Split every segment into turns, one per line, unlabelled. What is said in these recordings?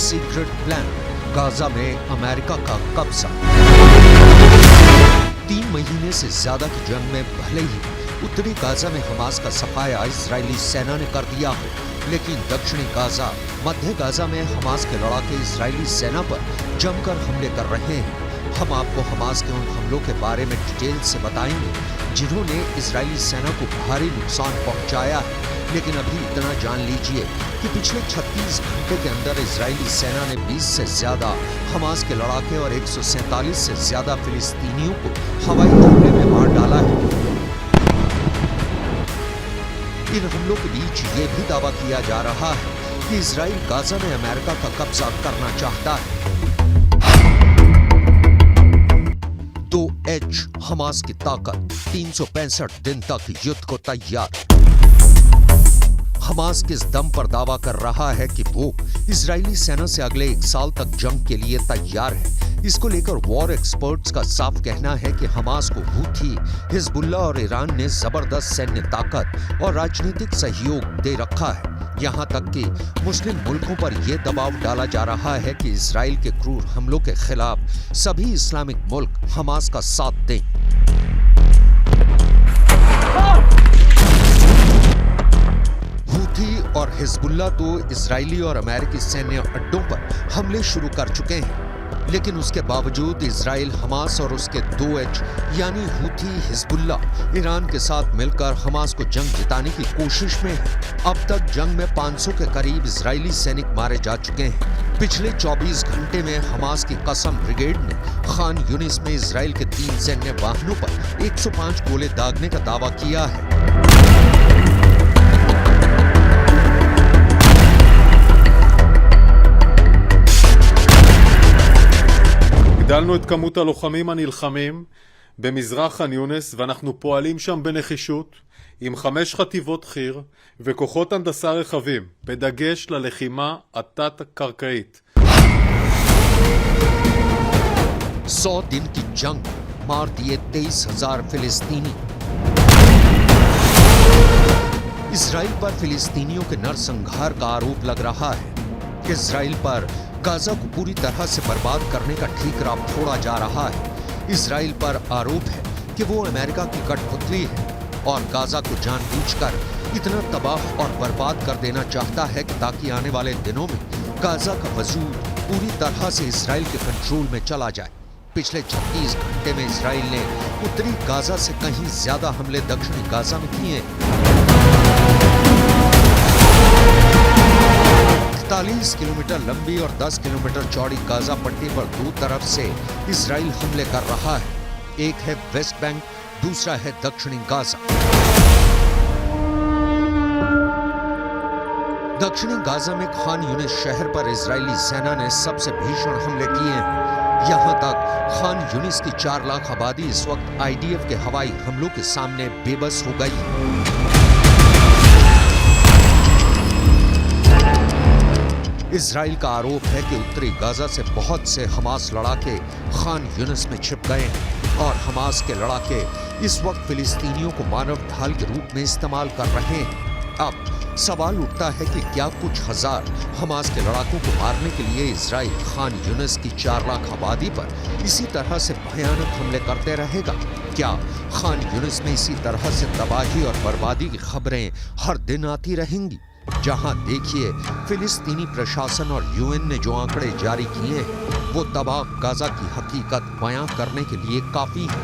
Secret plan, Gaza में America का कब्जा। 3 महीने से ज्यादा की जंग में भले ही उत्तरी गाजा में हमास का सफाया इजरायली सेना ने कर दिया हो, लेकिन दक्षिणी गाजा, मध्य गाजा में हमास के लड़ाके इजरायली सेना पर जमकर हमले कर रहे हैं। हम आपको हमास के उन हमलों के बारे में डिटेल से बताएंगे जिन्होंने इजरायली सेना को भारी नुकसान पहुंचाया है। लेकिन अभी इतना जान लीजिए कि पिछले 36 घंटे के अंदर इजरायली सेना ने 20 से ज्यादा हमास के लड़ाके और 147 से ज्यादा फिलिस्तीनियों को हवाई हमले में मार डाला है। इन हमलों के बीच ये भी दावा किया जा रहा है कि इजराइल गाजा में अमेरिका का कब्जा करना चाहता है। 2H हमास की ताकत, 365 दिन तक युद्ध को तैयार। हमास किस दम पर दावा कर रहा है कि वो इजरायली सेना से अगले 1 साल तक जंग के लिए तैयार है। इसको लेकर वॉर एक्सपर्ट्स का साफ कहना है कि हमास को हूथी, हिजबुल्लाह और ईरान ने जबरदस्त सैन्य ताकत और राजनीतिक सहयोग दे रखा है। यहाँ तक कि मुस्लिम मुल्कों पर यह दबाव डाला जा रहा है कि इजराइल के क्रूर हमलों के खिलाफ सभी इस्लामिक मुल्क हमास का साथ दें। हूथी और हिजबुल्लाह तो इजरायली और अमेरिकी सैन्य अड्डों पर हमले शुरू कर चुके हैं, लेकिन उसके बावजूद इजराइल हमास और उसके 2H यानी हूथी, हिजबुल्लाह ईरान के साथ मिलकर हमास को जंग जिताने की कोशिश में है। अब तक जंग में 500 के करीब इजरायली सैनिक मारे जा चुके हैं। पिछले 24 घंटे में हमास की कसम ब्रिगेड ने खान यूनिस में इजराइल के 3 सैन्य वाहनों पर 105 गोले दागने का दावा किया है।
הגדלנו את כמות הלוחמים הנלחמים במזרח ח'אן יונס, ואנחנו פועלים שם בנחישות עם 5 חטיבות חי"ר וכוחות הנדסה רחבים, בדגש ללחימה התת-קרקעית.
100 दिन की जंग, मार दिए 23,000 फिलिस्तीनी। इजराइल पर फिलिस्तीनियों के नरसंहार का आरोप लग रहा है। इजराइल पर गाजा को पूरी तरह से बर्बाद करने का ठीकरा फोड़ा जा रहा है। इजराइल पर आरोप है कि वो अमेरिका की कठपुतली है और गाजा को जानबूझकर इतना तबाह और बर्बाद कर देना चाहता है कि ताकि आने वाले दिनों में गाजा का वजूद पूरी तरह से इजराइल के कंट्रोल में चला जाए। पिछले 36 घंटे में इजराइल ने उत्तरी गाजा से कहीं ज्यादा हमले दक्षिणी गाजा में किए। 40 किलोमीटर लंबी और 10 किलोमीटर चौड़ी गाजा पट्टी पर 2 तरफ से इजराइल हमले कर रहा है। एक है वेस्ट बैंक, दूसरा है दक्षिणी गाजा। दक्षिणी गाजा में खान यूनिस शहर पर इजरायली सेना ने सबसे भीषण हमले किए हैं। यहां तक खान यूनिस की 4 लाख आबादी इस वक्त IDF के हवाई हमलों के सामने बेबस हो गई। इजराइल का आरोप है कि उत्तरी गाजा से बहुत से हमास लड़ाके खान यूनिस में छिप गए हैं और हमास के लड़ाके इस वक्त फिलिस्तीनियों को मानव ढाल के रूप में इस्तेमाल कर रहे हैं। अब सवाल उठता है कि क्या कुछ हजार हमास के लड़ाकों को मारने के लिए इजराइल खान यूनिस की 4 लाख आबादी पर इसी तरह से भयानक हमले करते रहेगा? क्या खान यूनिस में इसी तरह से तबाही और बर्बादी की खबरें हर दिन आती रहेंगी? जहां देखिए फिलिस्तीनी प्रशासन और UN ने जो आंकड़े जारी किए हैं वो तबाह गाजा की हकीकत बयां करने के लिए काफी है।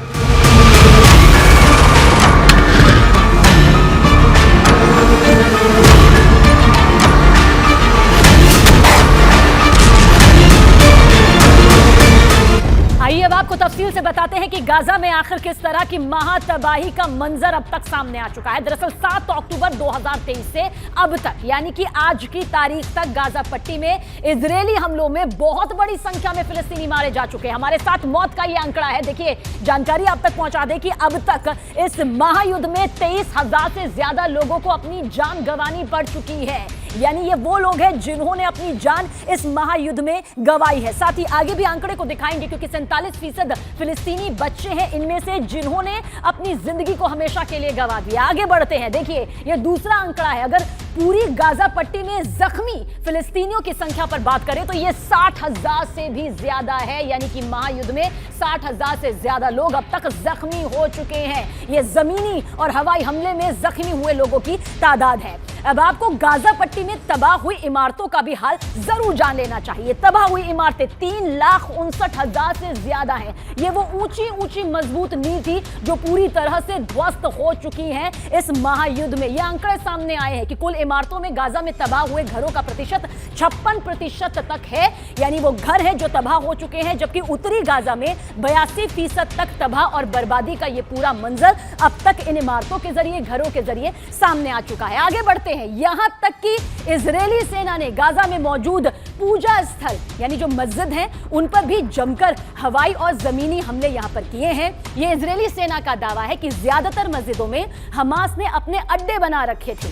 आइए अब आपको तफसील से बताते हैं कि गाजा में आखिर किस तरह की महातबाही का मंजर अब तक सामने आ चुका है। दरअसल 7 अक्टूबर 2023 से अब तक यानी कि आज की तारीख तक गाजा पट्टी में इजरायली हमलों में बहुत बड़ी संख्या में फिलिस्तीनी मारे जा चुके हैं। हमारे साथ मौत का ये आंकड़ा है। देखिए, जानकारी आप तक पहुंचा दें कि अब तक इस महायुद्ध में 23,000 से ज्यादा लोगों को अपनी जान गंवानी पड़ चुकी है। यानी ये वो लोग हैं जिन्होंने अपनी जान इस महायुद्ध में गंवाई है। साथ ही आगे भी आंकड़े को दिखाएंगे क्योंकि 47% फिलिस्तीनी बच्चे हैं इनमें से जिन्होंने अपनी जिंदगी को हमेशा के लिए गंवा दिया। आगे बढ़ते हैं, देखिए ये दूसरा आंकड़ा है। अगर पूरी गाजा पट्टी में जख्मी फिलिस्तीनियों की संख्या पर बात करें तो ये 60,000 से भी ज्यादा है, यानी कि महायुद्ध में 60,000 से ज्यादा लोग अब तक जख्मी हो चुके हैं। ये जमीनी और हवाई हमले में जख्मी हुए लोगों की तादाद है। अब आपको गाजा पट्टी में तबाह हुई इमारतों का भी हाल जरूर जान लेना चाहिए। तबाह हुई इमारतें 3,59,000 से ज्यादा हैं। ये वो ऊंची ऊंची मजबूत नींव थी जो पूरी तरह से ध्वस्त हो चुकी हैं इस महायुद्ध में। ये आंकड़े सामने आए हैं कि कुल इमारतों में गाजा में तबाह हुए घरों का प्रतिशत 56% तक है, यानी वो घर है जो तबाह हो चुके हैं, जबकि उत्तरी गाजा में 82% तक तबाह और बर्बादी का ये पूरा मंजर अब तक इन इमारतों के जरिए, घरों के जरिए सामने आ चुका है। आगे बढ़ते हैं, यहां तक कि इजरायली सेना ने गाजा में मौजूद पूजा स्थल यानी जो मस्जिद हैं उन पर भी जमकर हवाई और जमीनी हमले यहां पर किए हैं। यह इजरायली सेना का दावा है कि ज्यादातर मस्जिदों में हमास ने अपने अड्डे बना रखे थे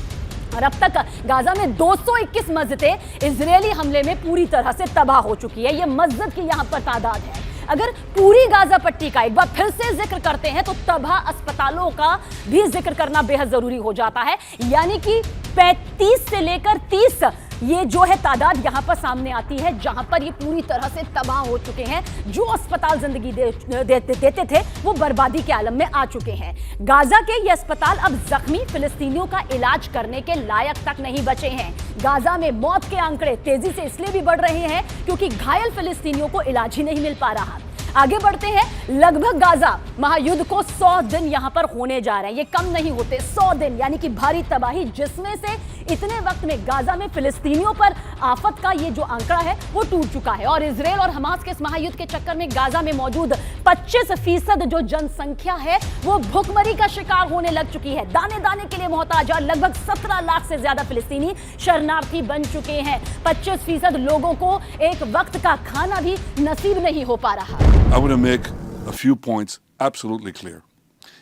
और अब तक गाजा में 221 मस्जिदें इजरायली हमले में पूरी तरह से तबाह हो चुकी है। यह मस्जिद की यहां पर तादाद है। अगर पूरी गाजा पट्टी का एक बार फिर से जिक्र करते हैं तो तबाह अस्पतालों का भी जिक्र करना बेहद जरूरी हो जाता है, यानी कि 35 से लेकर 30 ये जो है तादाद यहां पर सामने आती है जहां पर ये पूरी तरह से तबाह हो चुके हैं। जो अस्पताल जिंदगी देते थे वो बर्बादी के आलम में आ चुके हैं। गाजा के ये अस्पताल अब जख्मी फिलिस्तीनियों का इलाज करने के लायक तक नहीं बचे हैं। गाजा में मौत के आंकड़े तेजी से इसलिए भी बढ़ रहे हैं क्योंकि घायल फिलिस्तीनियों को इलाज ही नहीं मिल पा रहा। आगे बढ़ते हैं, लगभग गाजा महायुद्ध को 100 दिन यहां पर होने जा रहे हैं। ये कम नहीं होते, 100 दिन, यानी कि भारी तबाही, जिसमें से इतने वक्त में गाजा में फिलिस्तीनियों पर आफत का ये जो आंकड़ा है वो टूट चुका है। और इजराइल और हमास के इस महायुद्ध के चक्कर में गाजा में मौजूद 25% जो जनसंख्या है वो भुखमरी का शिकार होने लग चुकी है। दाने दाने के लिए मोहताज और लगभग 17 लाख से ज्यादा फिलिस्तीनी शरणार्थी बन चुके हैं। 25% लोगों को एक वक्त का खाना भी नसीब नहीं हो पा रहा।
I want to make a few points absolutely clear.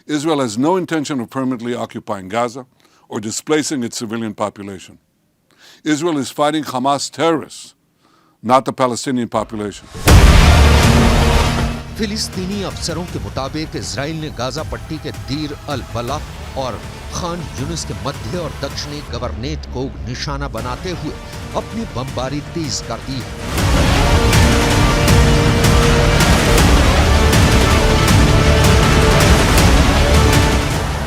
Israel has no intention of permanently occupying Gaza or displacing its civilian population. Israel is fighting Hamas terrorists, not the Palestinian population.
फिलिस्तीनी अफसरों के मुताबिक Israel ने Gaza पट्टी के दीर अल बलाह और खान यूनिस के मध्य और दक्षिणी गवर्नेट को निशाना बनाते हुए अपनी बमबारी तेज कर दी है।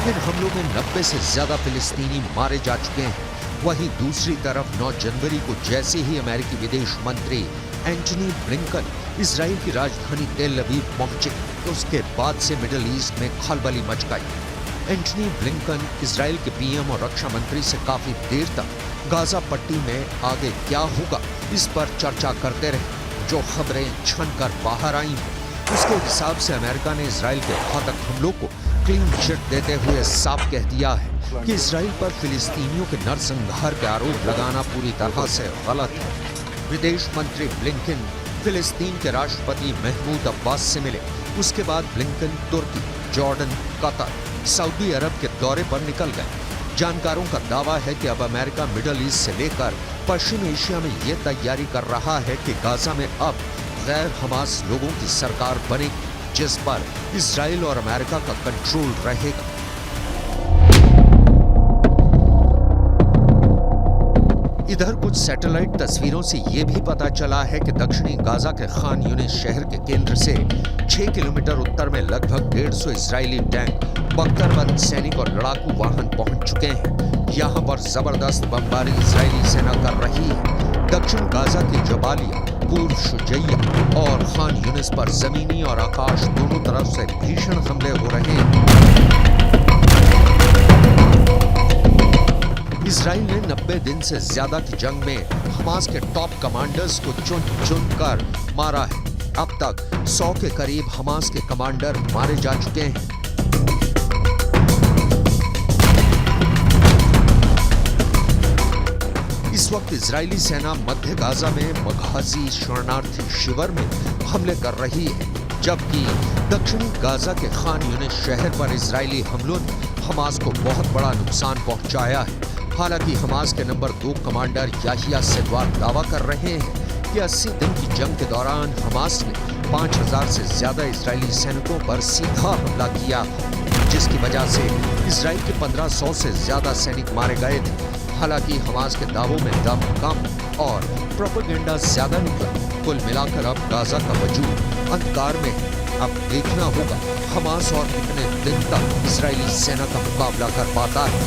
इन हमलों में 90 से ज्यादा फिलिस्तीनी मारे जा चुके हैं। वहीं दूसरी तरफ 9 जनवरी को जैसे ही अमेरिकी विदेश मंत्री एंटनी ब्लिंकन इजराइल की राजधानी तेल अवीव पहुंचे तो उसके बाद से मिडिल ईस्ट में खलबली मच गई। एंटनी ब्लिंकन इजराइल के पीएम और रक्षा मंत्री से काफी देर तक गाजा पट्टी में आगे क्या होगा इस पर चर्चा करते रहे। जो खबरें छनकर बाहर आई हैं उसके हिसाब से अमेरिका ने इजराइल के घातक हमलों को क्लीन चिट देते हुए साफ कह दिया है कि इजराइल पर फिलिस्तीनियों के नरसंहार के आरोप लगाना पूरी तरह से गलत है। विदेश मंत्री ब्लिंकन फिलिस्तीन के राष्ट्रपति महमूद अब्बास से मिले। उसके बाद ब्लिंकन तुर्की, जॉर्डन, कतर, सऊदी अरब के दौरे पर निकल गए। जानकारों का दावा है कि अब अमेरिका मिडिल ईस्ट से लेकर पश्चिम एशिया में ये तैयारी कर रहा है कि गाजा में अब गैर हमास लोगों की सरकार बनेगी जिस पर इजराइल और अमेरिका का कंट्रोल रहेगा। इधर कुछ सैटेलाइट तस्वीरों से यह भी पता चला है कि दक्षिणी गाजा के खान यूनिस शहर के केंद्र से 6 किलोमीटर उत्तर में लगभग 150 इजरायली टैंक, बख्तरबंद सैनिक और लड़ाकू वाहन पहुंच चुके हैं। यहां पर जबरदस्त बमबारी इजरायली सेना कर रही है। दक्षिण गाजा के जबालिया, पूर्व शुजैया और खान यूनिस पर जमीनी और आकाश दोनों तरफ से भीषण हमले हो रहे हैं। इजराइल ने 90 दिन से ज्यादा की जंग में हमास के टॉप कमांडर्स को चुन कर मारा है। अब तक 100 के करीब हमास के कमांडर मारे जा चुके हैं। इस वक्त इजरायली सेना मध्य गाजा में मगाजी शरणार्थी शिविर में हमले कर रही है, जबकि दक्षिणी गाजा के खान यूनिस शहर पर इजरायली हमलों ने हमास को बहुत बड़ा नुकसान पहुंचाया है। हालांकि हमास के नंबर 2 कमांडर याहिया सिनवार दावा कर रहे हैं कि 80 दिन की जंग के दौरान हमास ने 5000 से ज्यादा इजरायली सैनिकों पर सीधा हमला किया, जिसकी वजह से इजराइल के 1500 से ज्यादा सैनिक मारे गए थे। हालांकि हमास के दावों में दम कम और प्रोपेगेंडा ज्यादा निकला। कुल मिलाकर अब गाजा का वजूद अंधकार में है। अब देखना होगा हमास और कितने दिन तक इजरायली सेना का मुकाबला कर पाता है।